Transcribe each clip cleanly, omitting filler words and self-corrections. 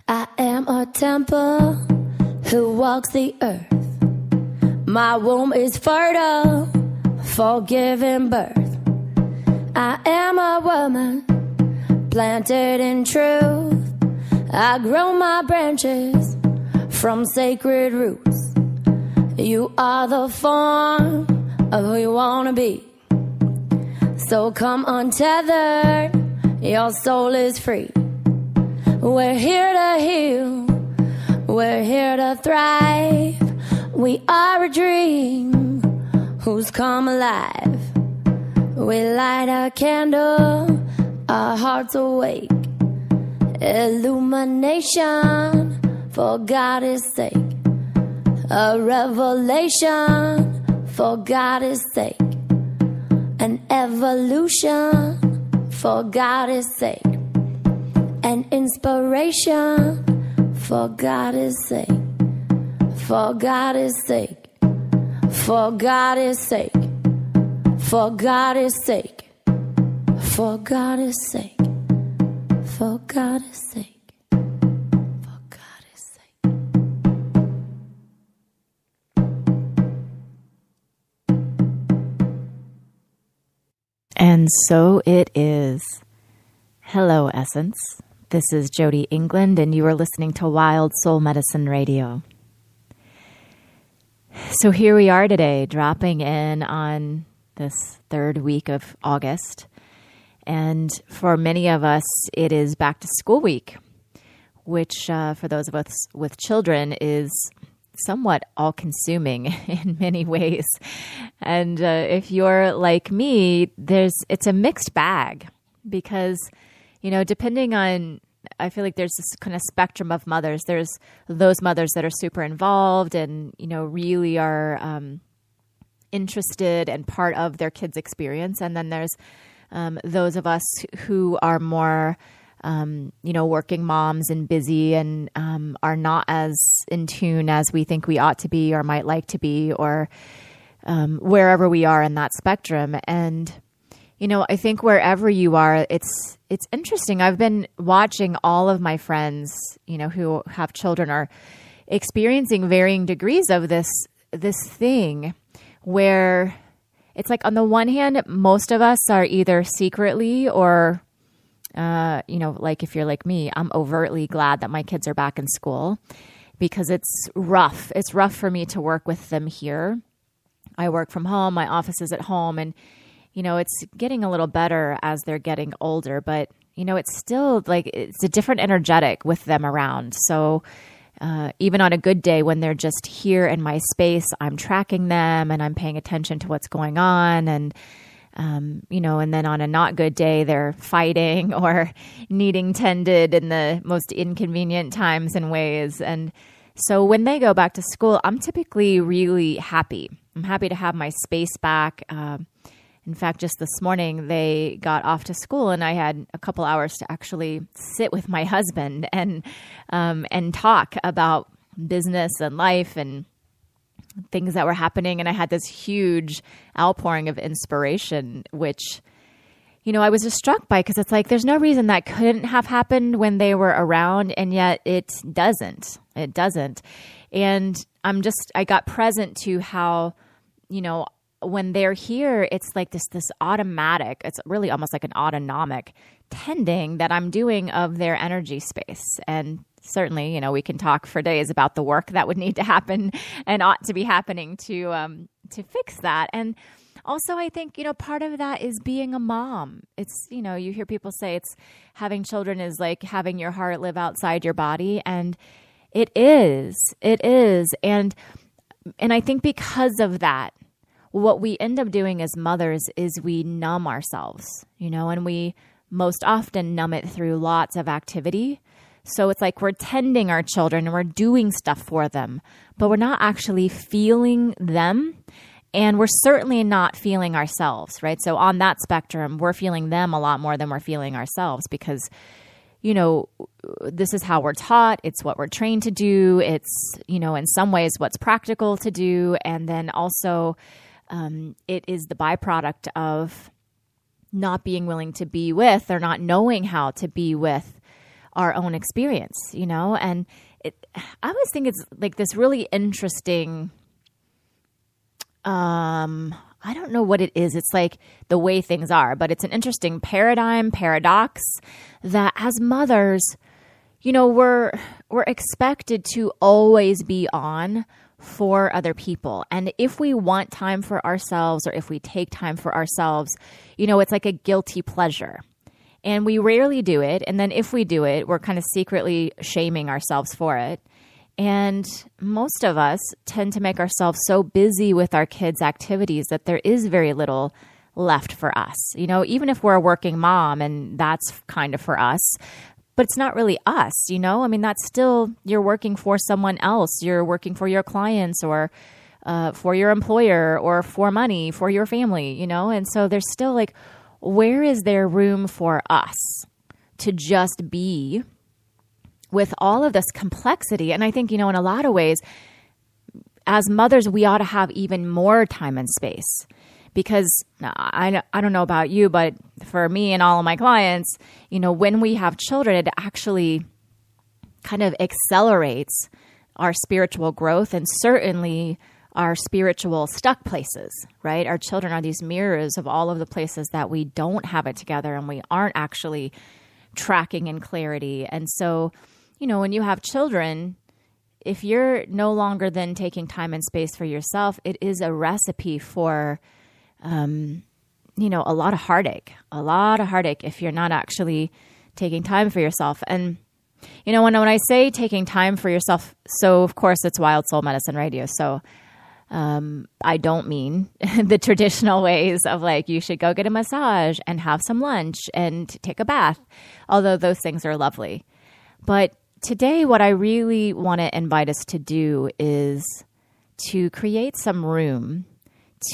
I am a temple who walks the earth. My womb is fertile for giving birth. I am a woman planted in truth. I grow my branches from sacred roots. You are the form of who you wanna be. So come untethered, your soul is free. We're here to heal, we're here to thrive. We are a dream who's come alive. We light a candle, our hearts awake. Illumination for God's sake. A revelation for God's sake. An evolution for God's sake. An inspiration for God's sake. For God's sake. For God's sake. For God's sake. For God's sake. For God's sake. For God's sake. And so it is. Hello, Essence. This is Jody England, and you are listening to Wild Soul Medicine Radio. So here we are today, dropping in on this third week of August. And for many of us, it is back to school week, which for those of us with children is somewhat all-consuming in many ways. And if you're like me, it's a mixed bag because, you know, depending on, I feel like there's this kind of spectrum of mothers. There's those mothers that are super involved and, you know, really are interested and part of their kids' experience. And then there's those of us who are more, you know, working moms and busy and are not as in tune as we think we ought to be or might like to be, or wherever we are in that spectrum. And, you know, I think wherever you are, it's interesting. I've been watching all of my friends, you know, who have children are experiencing varying degrees of this thing where it's like on the one hand, most of us are either secretly or, you know, like if you're like me, I'm overtly glad that my kids are back in school because it's rough. It's rough for me to work with them here. I work from home. My office is at home. And, you know, it's getting a little better as they're getting older. But, you know, it's still like it's a different energetic with them around. So even on a good day when they're just here in my space, I'm tracking them and I'm paying attention to what's going on. And, you know, and then on a not good day, they're fighting or needing tended in the most inconvenient times and ways. And so when they go back to school, I'm typically really happy. I'm happy to have my space back. In fact, just this morning, they got off to school and I had a couple hours to actually sit with my husband and talk about business and life and things that were happening. And I had this huge outpouring of inspiration, which, you know, I was just struck by because it's like, there's no reason that couldn't have happened when they were around. And yet it doesn't. It doesn't. And I got present to how, you know, when they're here, it's like this automatic, it's really almost like an autonomic tending that I'm doing of their energy space. And certainly, you know, we can talk for days about the work that would need to happen and ought to be happening to fix that. And also, I think, you know, part of that is being a mom. It's, you know, you hear people say it's having children is like having your heart live outside your body. And it is. And I think because of that, what we end up doing as mothers is we numb ourselves, you know, and we most often numb it through lots of activity. So it's like we're tending our children and we're doing stuff for them, but we're not actually feeling them. And we're certainly not feeling ourselves, right? So on that spectrum, we're feeling them a lot more than we're feeling ourselves because, you know, this is how we're taught. It's what we're trained to do. It's, you know, in some ways what's practical to do. And then also, it is the byproduct of not being willing to be with or not knowing how to be with our own experience, and I always think it's like this really interesting, I don't know what it is. It's like the way things are, but it's an interesting paradox that as mothers, we're expected to always be on for other people. And if we want time for ourselves, or if we take time for ourselves, it's like a guilty pleasure. And we rarely do it. And then if we do it, we're kind of secretly shaming ourselves for it. And most of us tend to make ourselves so busy with our kids' activities that there is very little left for us. Even if we're a working mom, and that's kind of for us, but it's not really us, that's still, you're working for someone else. You're working for your clients, or for your employer, or for money, for your family, And so there's still like, where is there room for us to just be with all of this complexity? And I think, in a lot of ways, as mothers, we ought to have even more time and space. Because I don't know about you, but for me and all of my clients, when we have children, it actually kind of accelerates our spiritual growth, and certainly our spiritual stuck places, right? Our children are these mirrors of all of the places that we don't have it together and we aren't actually tracking in clarity. And so, when you have children, if you're no longer then taking time and space for yourself, it is a recipe for a lot of heartache if you're not actually taking time for yourself. And, when I say taking time for yourself, so of course it's Wild Soul Medicine Radio. So, I don't mean the traditional ways of like, you should go get a massage and have some lunch and take a bath, although those things are lovely. But today, what I really want to invite us to do is to create some room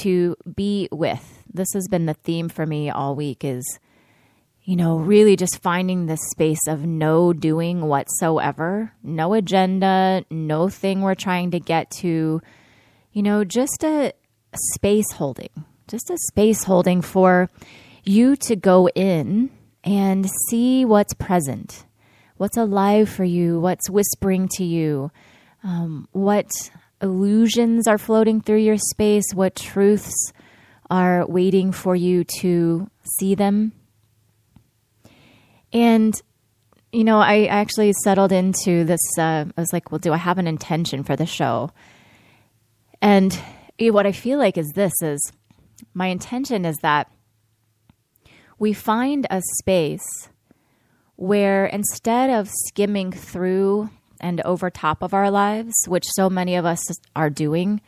to be with. This has been the theme for me all week, is, really just finding this space of no doing whatsoever, no agenda, no thing we're trying to get to, just a space holding for you to go in and see what's present, what's alive for you, what's whispering to you, what illusions are floating through your space, what truths are waiting for you to see them. And, I actually settled into this, I was like, well, do I have an intention for the show? And what I feel like is my intention is that we find a space where instead of skimming through and over top of our lives, which so many of us are doing,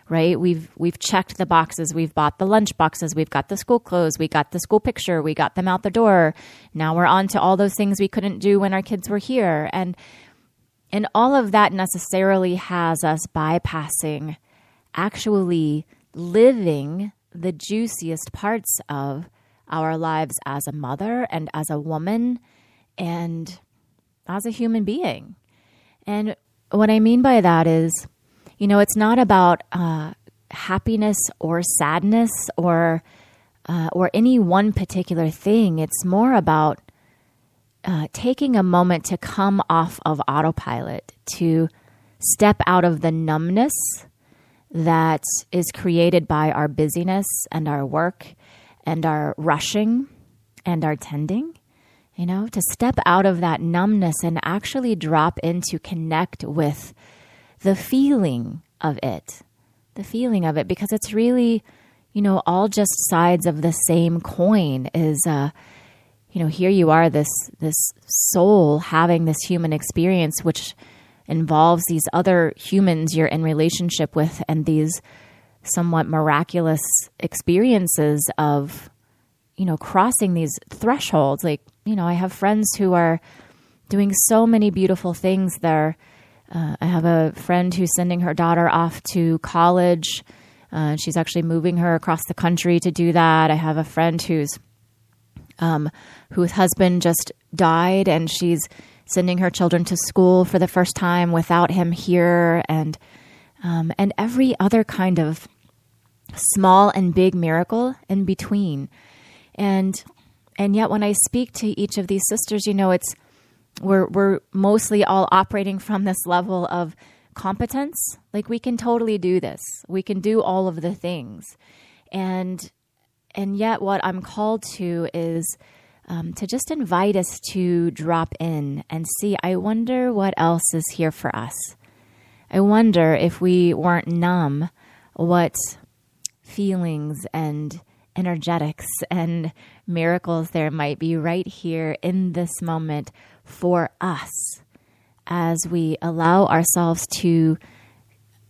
right? We've checked the boxes. We've bought the lunch boxes. We've got the school clothes. We got the school picture. We got them out the door. Now we're on to all those things we couldn't do when our kids were here. And all of that necessarily has us bypassing actually living the juiciest parts of our lives as a mother and as a woman and as a human being. And what I mean by that is, it's not about happiness or sadness or any one particular thing. It's more about taking a moment to come off of autopilot, to step out of the numbness that is created by our busyness and our work and our rushing and our tending, to step out of that numbness and actually drop into connect with the feeling of it, because it's really, all just sides of the same coin is, here you are, this soul having this human experience, which involves these other humans you're in relationship with and these somewhat miraculous experiences of, crossing these thresholds. Like, I have friends who are doing so many beautiful things there. I have a friend who's sending her daughter off to college. She's actually moving her across the country to do that. I have a friend whose husband just died, and she's sending her children to school for the first time without him here, and every other kind of small and big miracle in between. And yet when I speak to each of these sisters, we're mostly all operating from this level of competence. Like, we can totally do this. We can do all of the things. And yet what I'm called to is to just invite us to drop in and see, I wonder what else is here for us. I wonder if we weren't numb, what feelings and energetics and miracles there might be right here in this moment for us as we allow ourselves to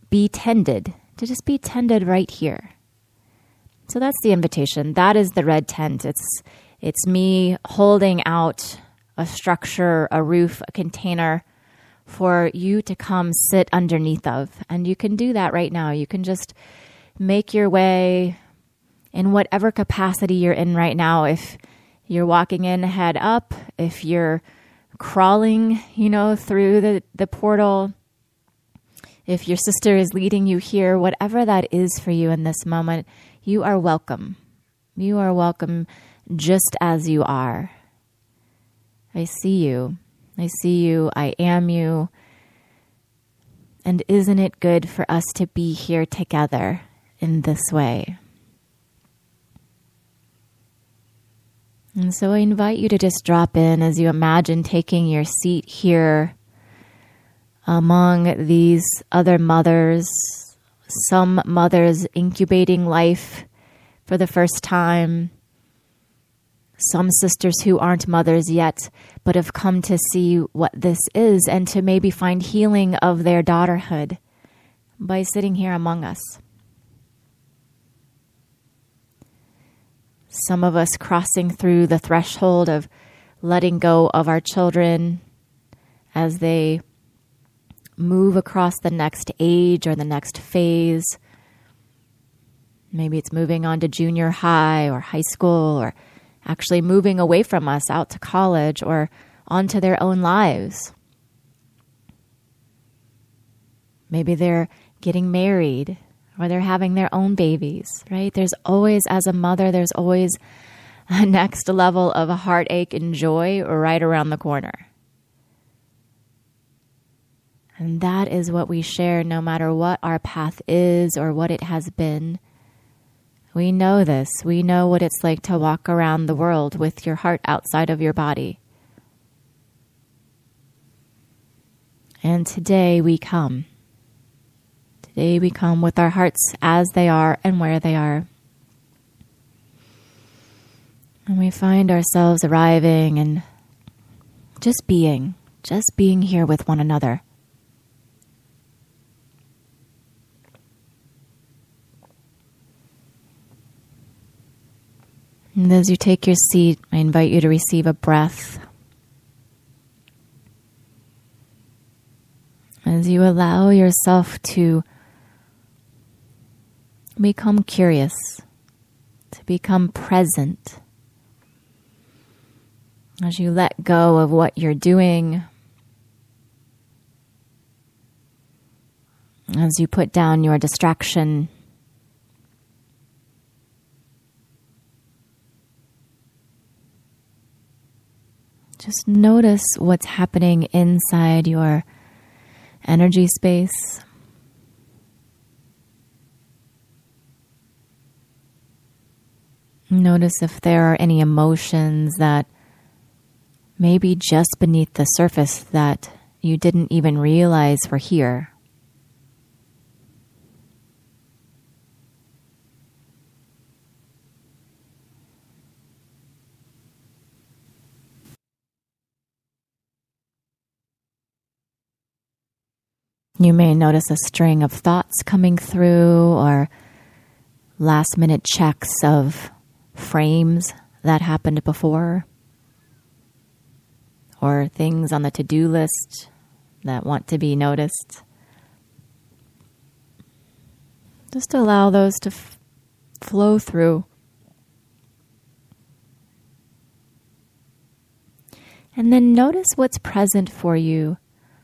be tended, to just be tended right here. So that's the invitation. That is the red tent. It's me holding out a structure, a roof, a container for you to come sit underneath of. And you can do that right now. You can just make your way in whatever capacity you're in right now. If you're walking in head up, if you're crawling, through the portal, if your sister is leading you here, whatever that is for you in this moment, you are welcome. You are welcome just as you are. I see you. I see you. I am you. And isn't it good for us to be here together in this way? And so I invite you to just drop in as you imagine taking your seat here among these other mothers, some mothers incubating life for the first time, some sisters who aren't mothers yet, but have come to see what this is and to maybe find healing of their daughterhood by sitting here among us. Some of us crossing through the threshold of letting go of our children as they move across the next age or the next phase. Maybe it's moving on to junior high or high school, or actually moving away from us out to college or onto their own lives. Maybe they're getting married or they're having their own babies, right? There's always, as a mother, there's always a next level of heartache and joy right around the corner. And that is what we share no matter what our path is or what it has been. We know this. We know what it's like to walk around the world with your heart outside of your body. And today we come. Today we come with our hearts as they are and where they are. And we find ourselves arriving and just being here with one another. And as you take your seat, I invite you to receive a breath. As you allow yourself to become curious, to become present, as you let go of what you're doing, as you put down your distraction, just notice what's happening inside your energy space. Notice if there are any emotions that may be just beneath the surface that you didn't even realize were here. You may notice a string of thoughts coming through or last-minute checks of frames that happened before, or things on the to-do list that want to be noticed. Just allow those to flow through. And then notice what's present for you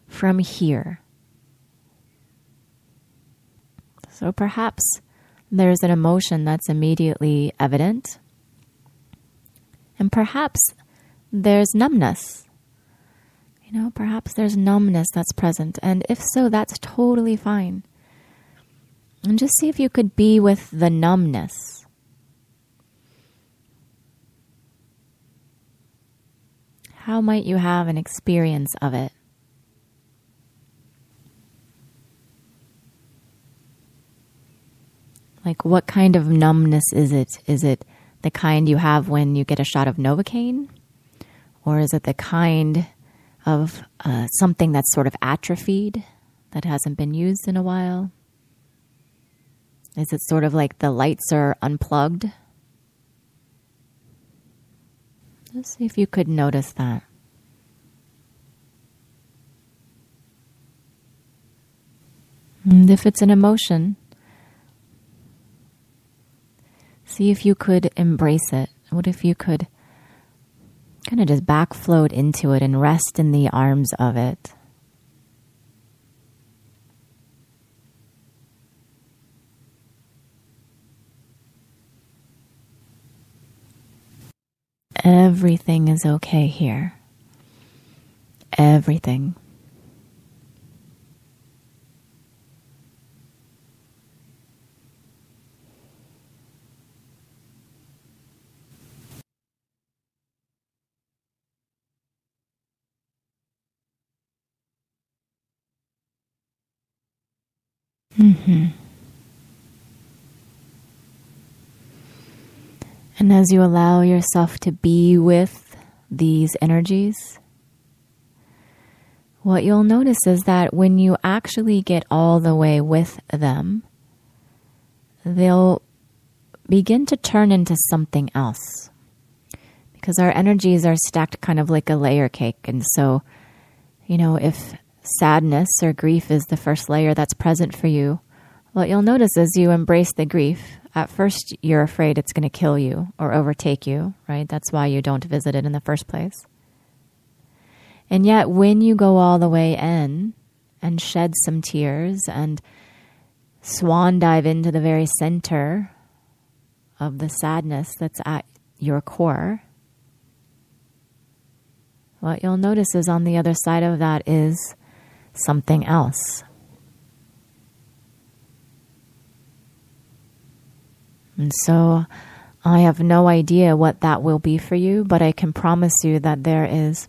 from here. So perhaps there's an emotion that's immediately evident. And perhaps there's numbness. Perhaps there's numbness that's present. And if so, that's totally fine. And just see if you could be with the numbness. How might you have an experience of it? Like, what kind of numbness is it? Is it the kind you have when you get a shot of Novocaine? Or is it the kind of something that's sort of atrophied, that hasn't been used in a while? Is it sort of like the lights are unplugged? Let's see if you could notice that. And if it's an emotion, see if you could embrace it. What if you could kind of just backfloat into it and rest in the arms of it? Everything is okay here. Everything. Mm-hmm. And as you allow yourself to be with these energies, what you'll notice is that when you actually get all the way with them, they'll begin to turn into something else. Because our energies are stacked kind of like a layer cake. And so, if sadness or grief is the first layer that's present for you, what you'll notice is you embrace the grief. At first, you're afraid it's going to kill you or overtake you, right? That's why you don't visit it in the first place. And yet, when you go all the way in and shed some tears and swan dive into the very center of the sadness that's at your core, what you'll notice is on the other side of that is something else. And so I have no idea what that will be for you, but I can promise you that there is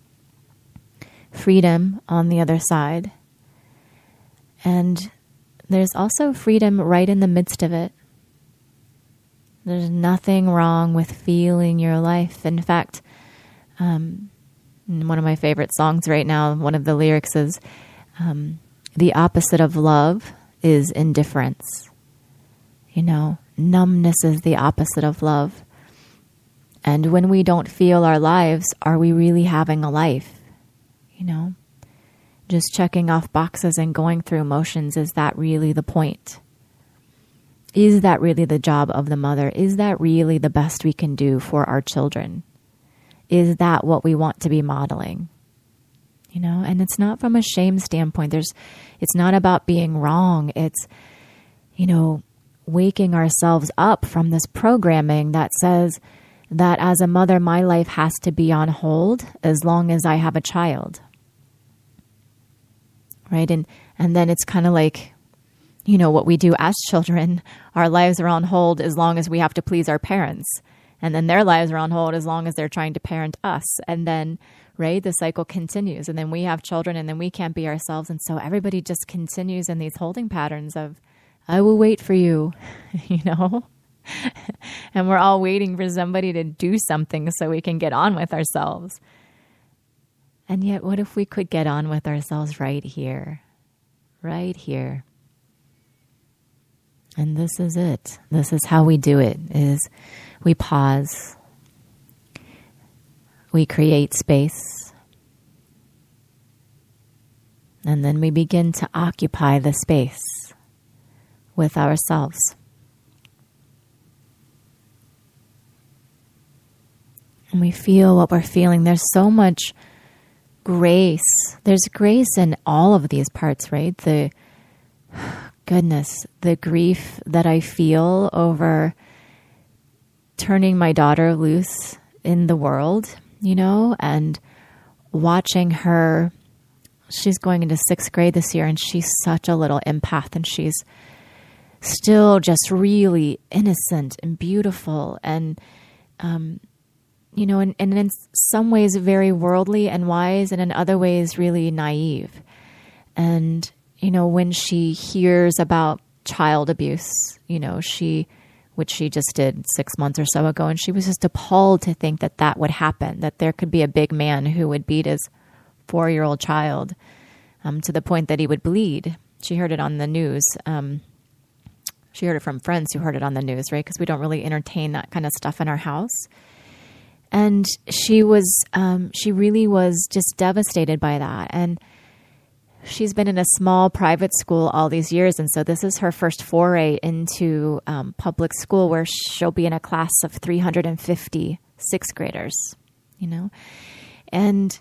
freedom on the other side. And there's also freedom right in the midst of it. There's nothing wrong with feeling your life. In fact, one of my favorite songs right now, one of the lyrics is, the opposite of love is indifference. Numbness is the opposite of love. And when we don't feel our lives, are we really having a life? Just checking off boxes and going through motions, is that really the point? Is that really the job of the mother? Is that really the best we can do for our children? Is that what we want to be modeling? And it's not from a shame standpoint. It's not about being wrong. It's, waking ourselves up from this programming that says that as a mother, my life has to be on hold as long as I have a child. Right? And then it's kind of like, what we do as children, our lives are on hold as long as we have to please our parents. And then their lives are on hold as long as they're trying to parent us. And then, right, the cycle continues. And then we have children and then we can't be ourselves. And so everybody just continues in these holding patterns of, I will wait for you, and we're all waiting for somebody to do something so we can get on with ourselves. And yet, what if we could get on with ourselves right here? Right here. And this is it. This is how we do it, is we pause. We create space. And then we begin to occupy the space with ourselves. And we feel what we're feeling. There's so much grace. There's grace in all of these parts, right? The grief that I feel over turning my daughter loose in the world, and watching her she's going into 6th grade this year, and she's such a little empath, and she's still just really innocent and beautiful, and and in some ways very worldly and wise, and in other ways really naive. And when she hears about child abuse, which she just did 6 months or so ago, and she was just appalled to think that would happen, that there could be a big man who would beat his 4-year-old child to the point that he would bleed. She heard it on the news. She heard it from friends who heard it on the news, right? Because we don't really entertain that kind of stuff in our house. And she really was just devastated by that. And she's been in a small private school all these years. And so this is her first foray into public school, where she'll be in a class of 350 6th graders, And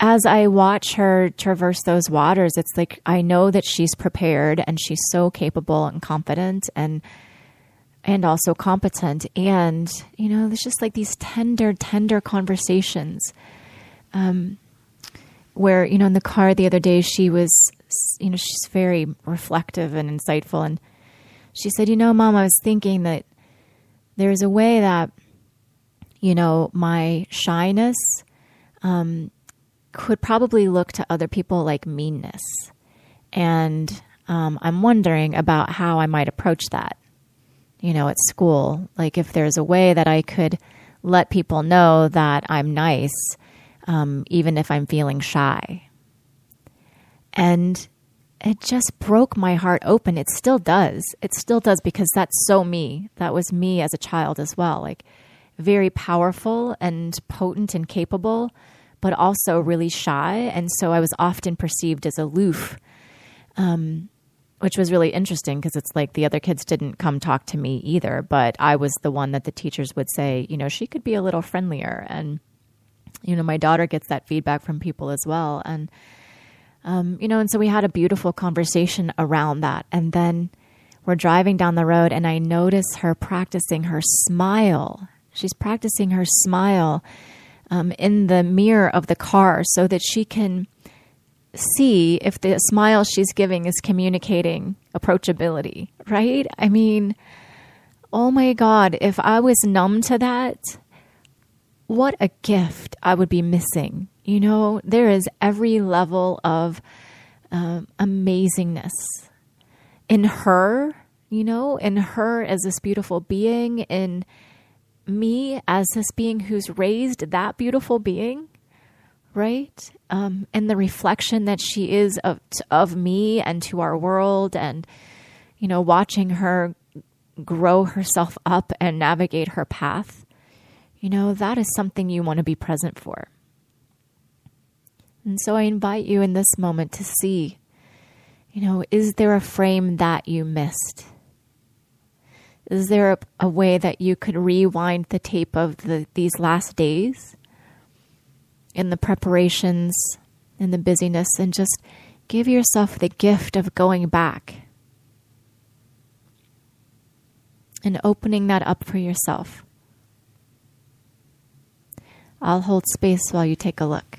as I watch her traverse those waters, it's like I know that she's prepared, and she's so capable and confident and also competent. And, there's just like these tender conversations where, in the car the other day, she was, she's very reflective and insightful. And she said, Mom, I was thinking that there's a way that, my shyness could probably look to other people like meanness. And I'm wondering about how I might approach that, at school. Like if there's a way that I could let people know that I'm nice, even if I'm feeling shy. And it just broke my heart open. It still does. It still does, because that's so me. That was me as a child as well. Like very powerful and potent and capable, but also really shy. And so I was often perceived as aloof, which was really interesting, because it's like the other kids didn't come talk to me either, but I was the one that the teachers would say, she could be a little friendlier. And, my daughter gets that feedback from people as well. And, and so we had a beautiful conversation around that. And then we're driving down the road, and I notice her practicing her smile. She's practicing her smile in the mirror of the car, so that she can see if the smile she's giving is communicating approachability, right? I mean, oh my God, if I was numb to that, what a gift I would be missing. There is every level of amazingness in her, in her as this beautiful being, in me as this being who's raised that beautiful being, right? And the reflection that she is of me and to our world, and, watching her grow herself up and navigate her path, that is something you want to be present for. And so I invite you in this moment to see, is there a frame that you missed? Is there a way that you could rewind the tape of these last days in the preparations, in the busyness, and just give yourself the gift of going back and opening that up for yourself? I'll hold space while you take a look.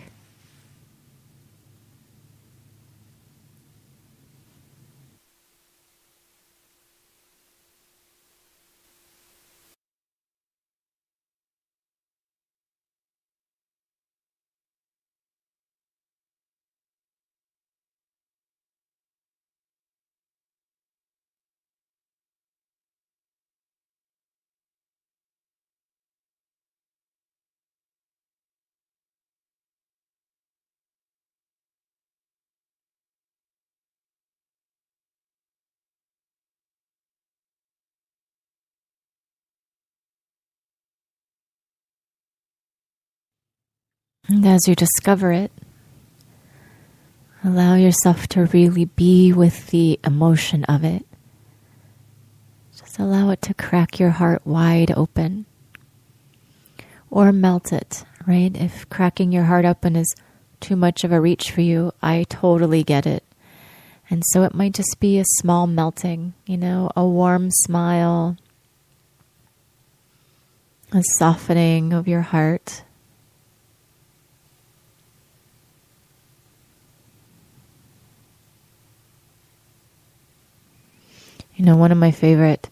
And as you discover it, allow yourself to really be with the emotion of it. Just allow it to crack your heart wide open, or melt it, right? If cracking your heart open is too much of a reach for you, I totally get it. And so it might just be a small melting, a warm smile, a softening of your heart. One of my favorite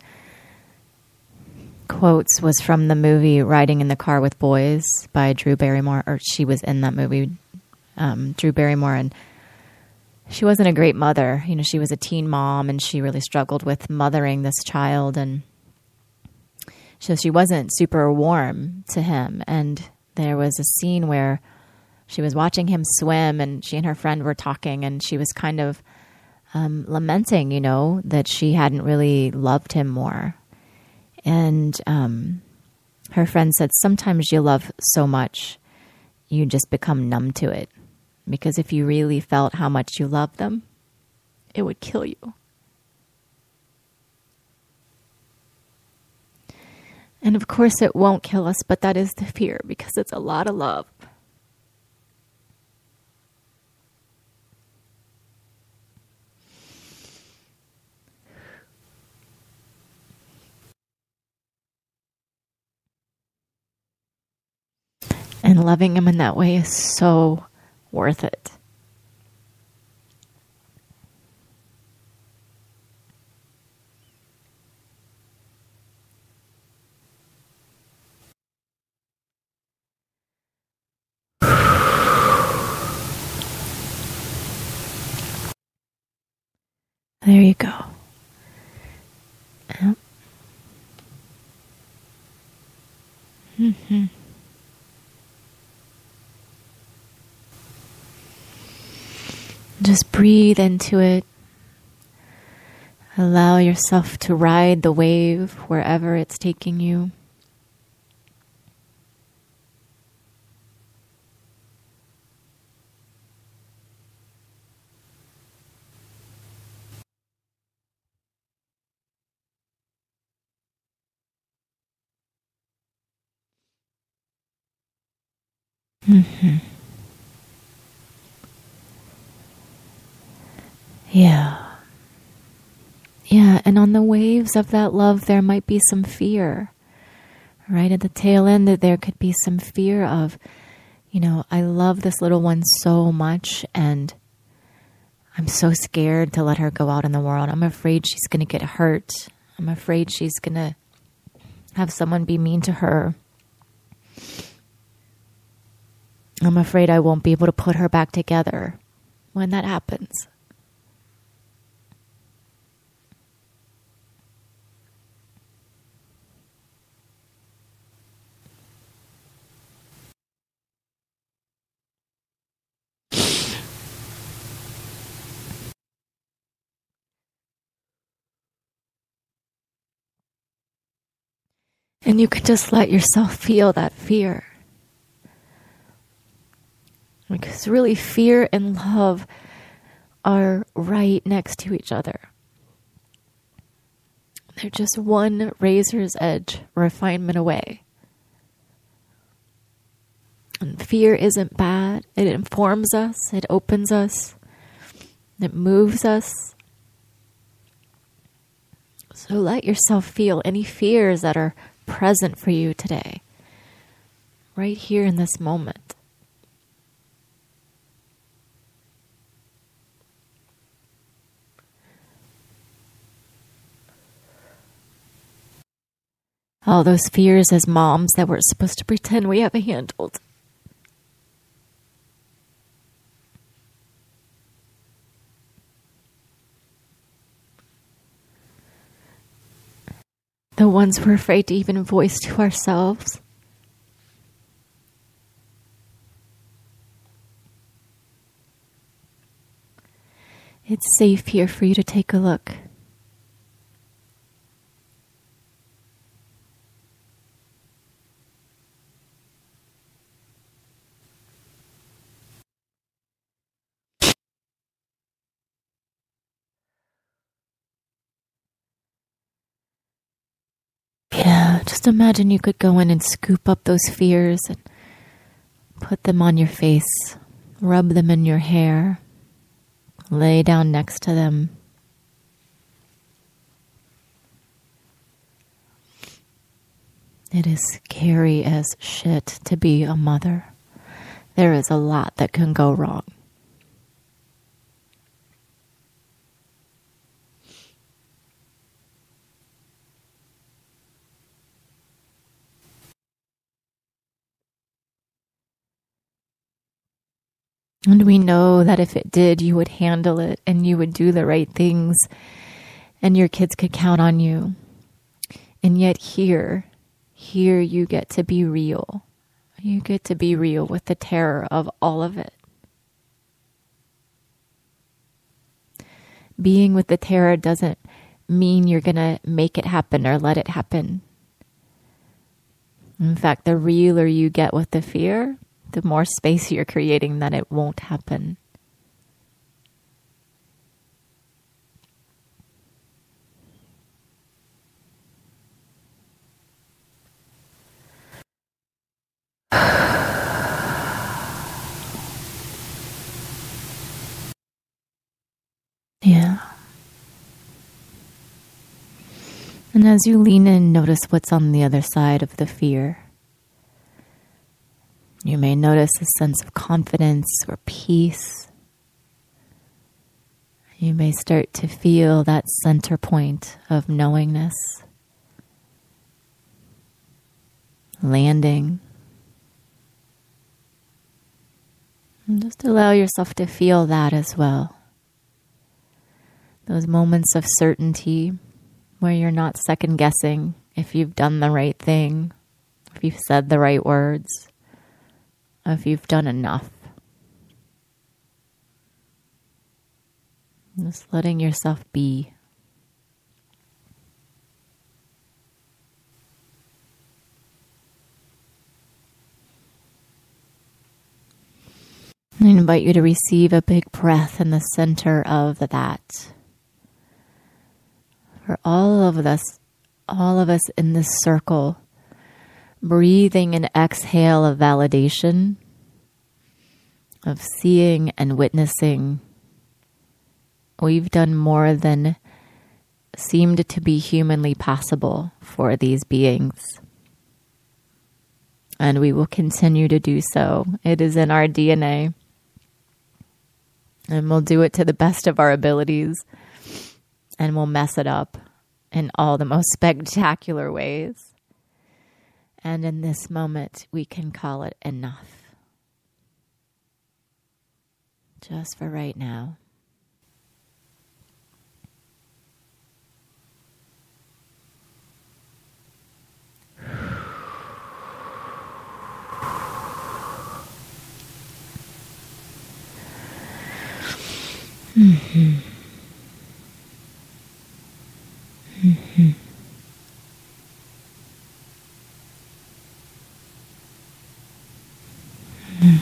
quotes was from the movie Riding in the Car with Boys by Drew Barrymore, or she was in that movie, Drew Barrymore, and she wasn't a great mother. She was a teen mom, and she really struggled with mothering this child, and so she wasn't super warm to him. And there was a scene where she was watching him swim, and she and her friend were talking, and she was kind of lamenting, that she hadn't really loved him more. And her friend said, sometimes you love so much, you just become numb to it. Because if you really felt how much you loved them, it would kill you. And of course it won't kill us, but that is the fear, because it's a lot of love. And loving him in that way is so worth it. There you go. Yep. Mm-hmm. Just breathe into it. Allow yourself to ride the wave wherever it's taking you. Mm-hmm. Yeah. Yeah, and on the waves of that love, there might be some fear. Right at the tail end, that there could be some fear of, I love this little one so much, and I'm so scared to let her go out in the world. I'm afraid she's going to get hurt. I'm afraid she's going to have someone be mean to her. I'm afraid I won't be able to put her back together when that happens. And you can just let yourself feel that fear. Because really, fear and love are right next to each other. They're just one razor's edge refinement away. And fear isn't bad. It informs us. It opens us. It moves us. So let yourself feel any fears that are present for you today, right here in this moment. All those fears as moms that we're supposed to pretend we have handled. The ones we're afraid to even voice to ourselves. It's safe here for you to take a look. Yeah, just imagine you could go in and scoop up those fears and put them on your face, rub them in your hair, lay down next to them. It is scary as shit to be a mother. There is a lot that can go wrong. And we know that if it did, you would handle it and you would do the right things and your kids could count on you. And yet here you get to be real. You get to be real with the terror of all of it. Being with the terror doesn't mean you're going to make it happen or let it happen. In fact, the realer you get with the fear, the more space you're creating that it won't happen. Yeah. And as you lean in, notice what's on the other side of the fear. You may notice a sense of confidence or peace. You may start to feel that center point of knowingness, landing. And just allow yourself to feel that as well. Those moments of certainty where you're not second guessing if you've done the right thing, if you've said the right words, if you've done enough. Just letting yourself be. I invite you to receive a big breath in the center of that. For all of us in this circle, breathing an exhale of validation, of seeing and witnessing. We've done more than seemed to be humanly possible for these beings. And we will continue to do so. It is in our DNA. And we'll do it to the best of our abilities. And we'll mess it up in all the most spectacular ways. And in this moment, we can call it enough. Just for right now. Mm-hmm. Mm-hmm. Mm-hmm.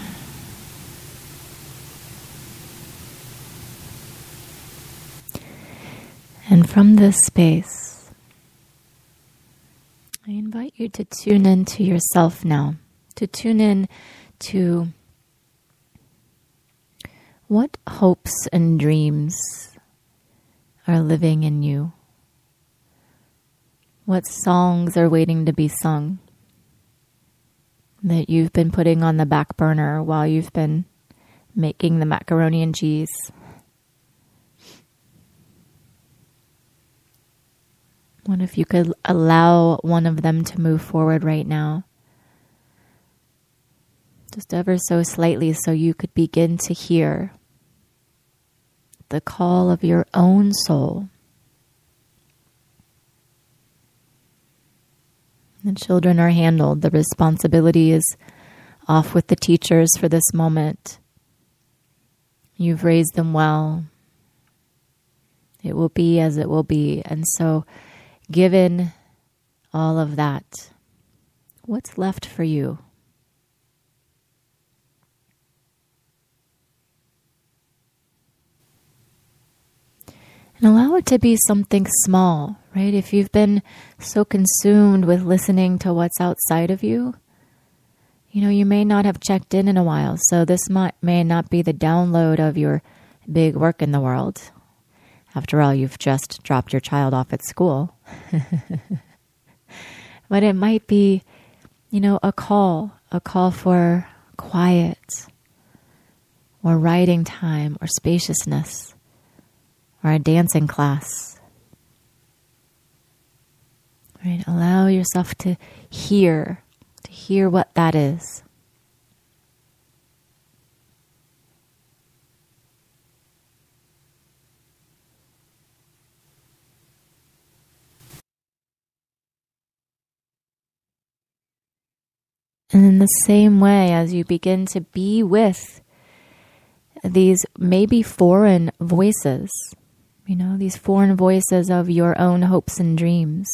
And from this space, I invite you to tune into yourself now, to tune in to what hopes and dreams are living in you. What songs are waiting to be sung that you've been putting on the back burner while you've been making the macaroni and cheese? What if you could allow one of them to move forward right now? Just ever so slightly, so you could begin to hear the call of your own soul. The children are handled. The responsibility is off with the teachers for this moment. You've raised them well. It will be as it will be. And so, given all of that, what's left for you? And allow it to be something small, right? If you've been so consumed with listening to what's outside of you, you may not have checked in a while. So this may not be the download of your big work in the world. After all, you've just dropped your child off at school. But it might be, a call for quiet or writing time or spaciousness. Or a dancing class. Right? Allow yourself to hear what that is. And in the same way, as you begin to be with these maybe foreign voices, these foreign voices of your own hopes and dreams,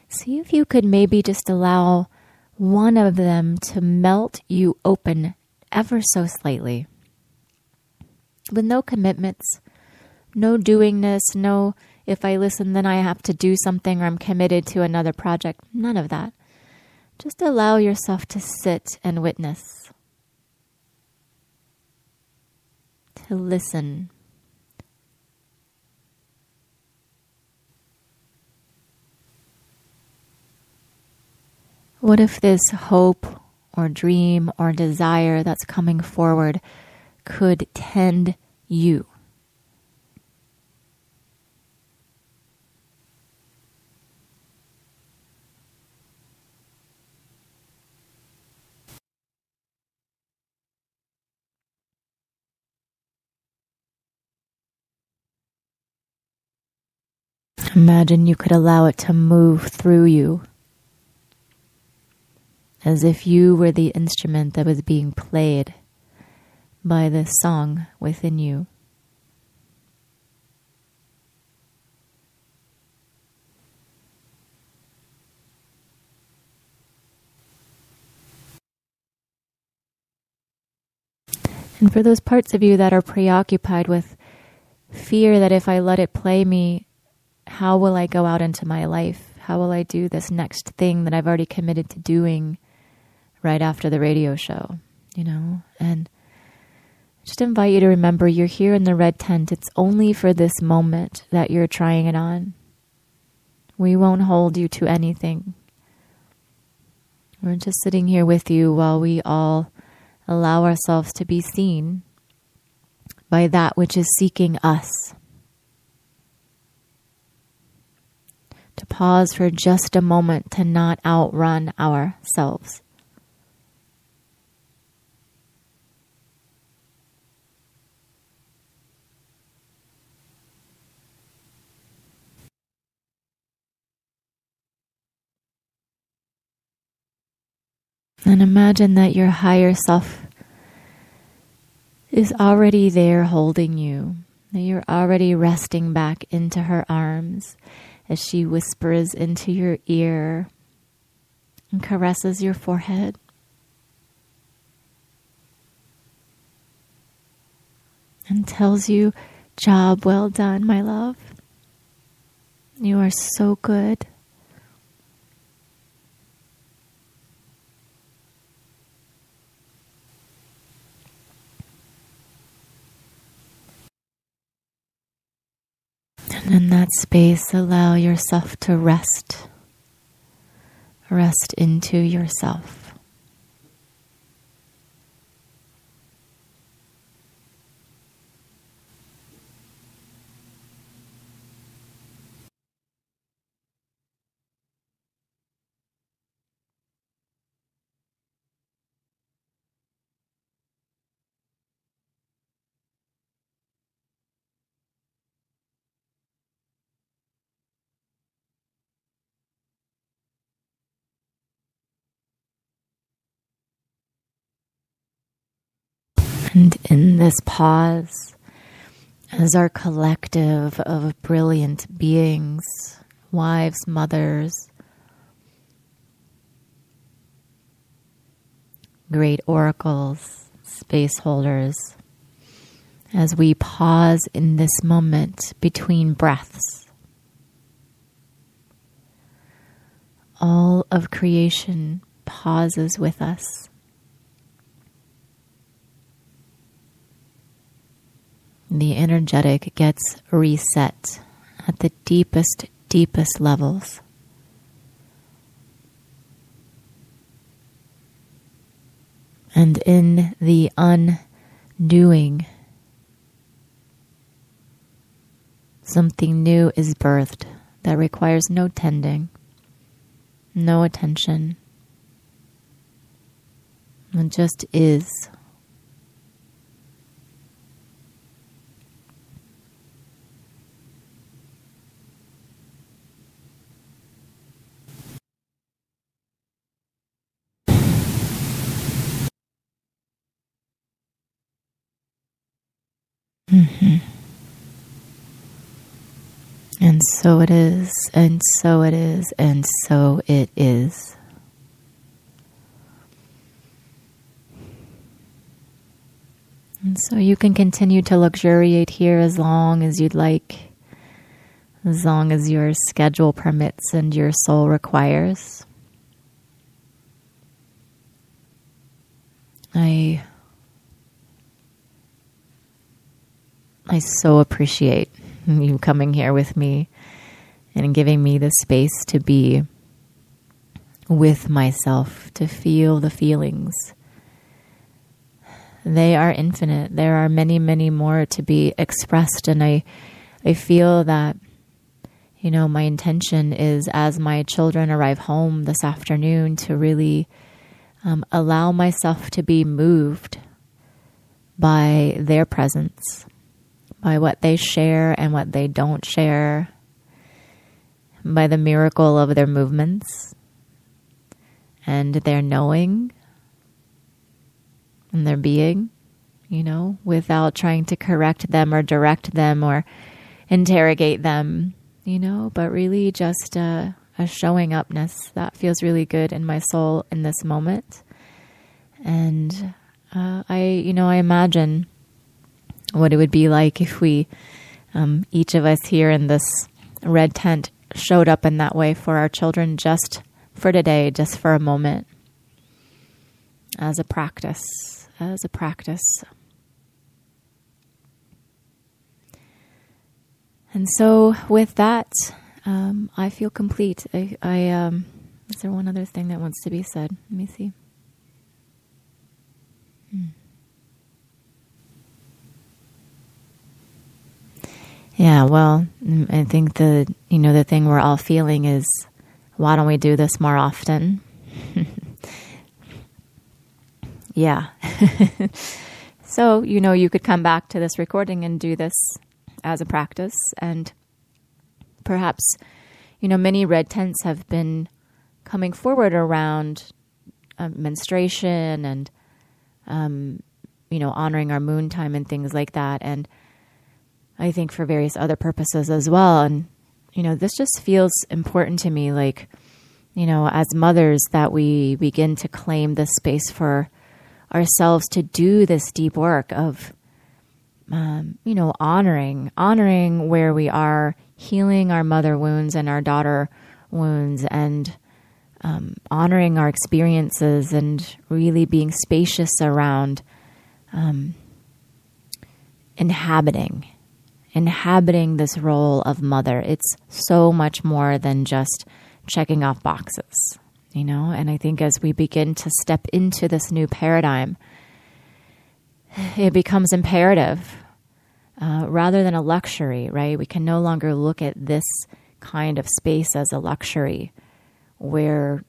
see if you could maybe just allow one of them to melt you open ever so slightly. With no commitments, no doingness, no if I listen then I have to do something or I'm committed to another project. None of that. Just allow yourself to sit and witness. To listen. What if this hope or dream or desire that's coming forward could tend you? Imagine you could allow it to move through you, as if you were the instrument that was being played by this song within you. And for those parts of you that are preoccupied with fear that if I let it play me, how will I go out into my life? How will I do this next thing that I've already committed to doing right after the radio show? And just invite you to remember you're here in the red tent. It's only for this moment that you're trying it on. We won't hold you to anything. We're just sitting here with you while we all allow ourselves to be seen by that which is seeking us. To pause for just a moment to not outrun ourselves. And imagine that your higher self is already there holding you, that you're already resting back into her arms as she whispers into your ear and caresses your forehead. And tells you, job well done, my love. You are so good. And in that space, allow yourself to rest. Rest into yourself. And in this pause, as our collective of brilliant beings, wives, mothers, great oracles, space holders, as we pause in this moment between breaths, all of creation pauses with us. The energetic gets reset at the deepest, deepest levels. And in the undoing, something new is birthed that requires no tending, no attention. It just is. Mm-hmm. And so it is, and so it is, and so it is. And so you can continue to luxuriate here as long as you'd like, as long as your schedule permits and your soul requires. I so appreciate you coming here with me and giving me the space to be with myself, to feel the feelings. They are infinite. There are many, many more to be expressed. And I feel that, my intention is, as my children arrive home this afternoon, to really allow myself to be moved by their presence, by what they share and what they don't share, by the miracle of their movements and their knowing and their being, without trying to correct them or direct them or interrogate them, but really just a showing upness that feels really good in my soul in this moment. And I imagine what it would be like if we, each of us here in this red tent, showed up in that way for our children just for today, just for a moment, as a practice. And so with that, I feel complete. Is there one other thing that wants to be said? Let me see. Yeah, well, I think the thing we're all feeling is, why don't we do this more often? Yeah. So, you could come back to this recording and do this as a practice. And perhaps, many red tents have been coming forward around menstruation and, honoring our moon time and things like that. And I think for various other purposes as well. And, this just feels important to me, like, as mothers, that we begin to claim this space for ourselves to do this deep work of, honoring where we are, healing our mother wounds and our daughter wounds, and honoring our experiences, and really being spacious around inhabiting this role of mother. It's so much more than just checking off boxes, and I think as we begin to step into this new paradigm, it becomes imperative rather than a luxury, right? We can no longer look at this kind of space as a luxury where,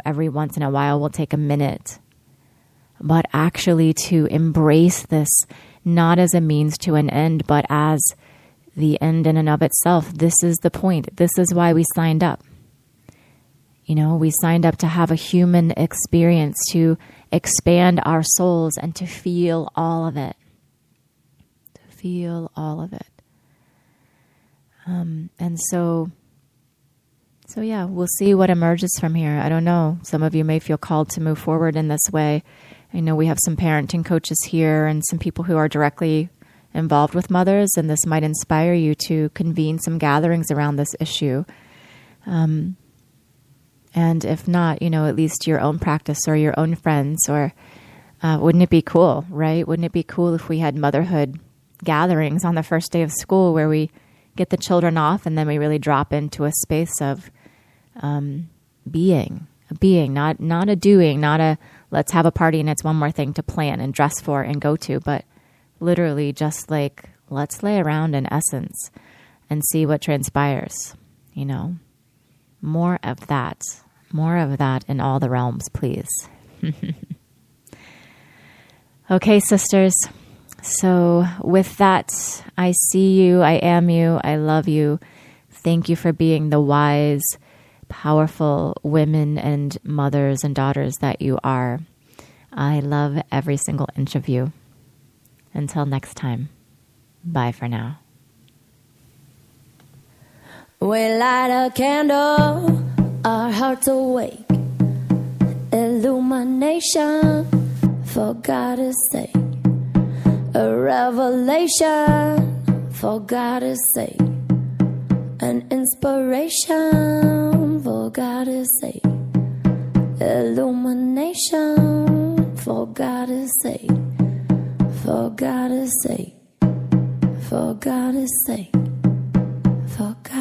every once in a while we'll take a minute, but actually to embrace this not as a means to an end, but as the end in and of itself. This is the point. This is why we signed up. We signed up to have a human experience, to expand our souls and to feel all of it. And so yeah, we'll see what emerges from here. I don't know. Some of you may feel called to move forward in this way. I know we have some parenting coaches here and some people who are directly involved with mothers, and this might inspire you to convene some gatherings around this issue. And if not, at least your own practice or your own friends, or wouldn't it be cool, right? Wouldn't it be cool if we had motherhood gatherings on the first day of school where we get the children off and then we really drop into a space of being, not a doing, not a let's have a party and it's one more thing to plan and dress for and go to, but literally just like, let's lay around in essence and see what transpires, More of that in all the realms, please. Okay, sisters. So with that, I see you, I am you, I love you. Thank you for being the wise, powerful women and mothers and daughters that you are. I love every single inch of you. Until next time. Bye for now. We light a candle, our hearts awake. Illumination, for God's sake. A revelation, for God's sake. An inspiration, for God's sake. Illumination, for God's sake. For God's sake. For God's sake. For God.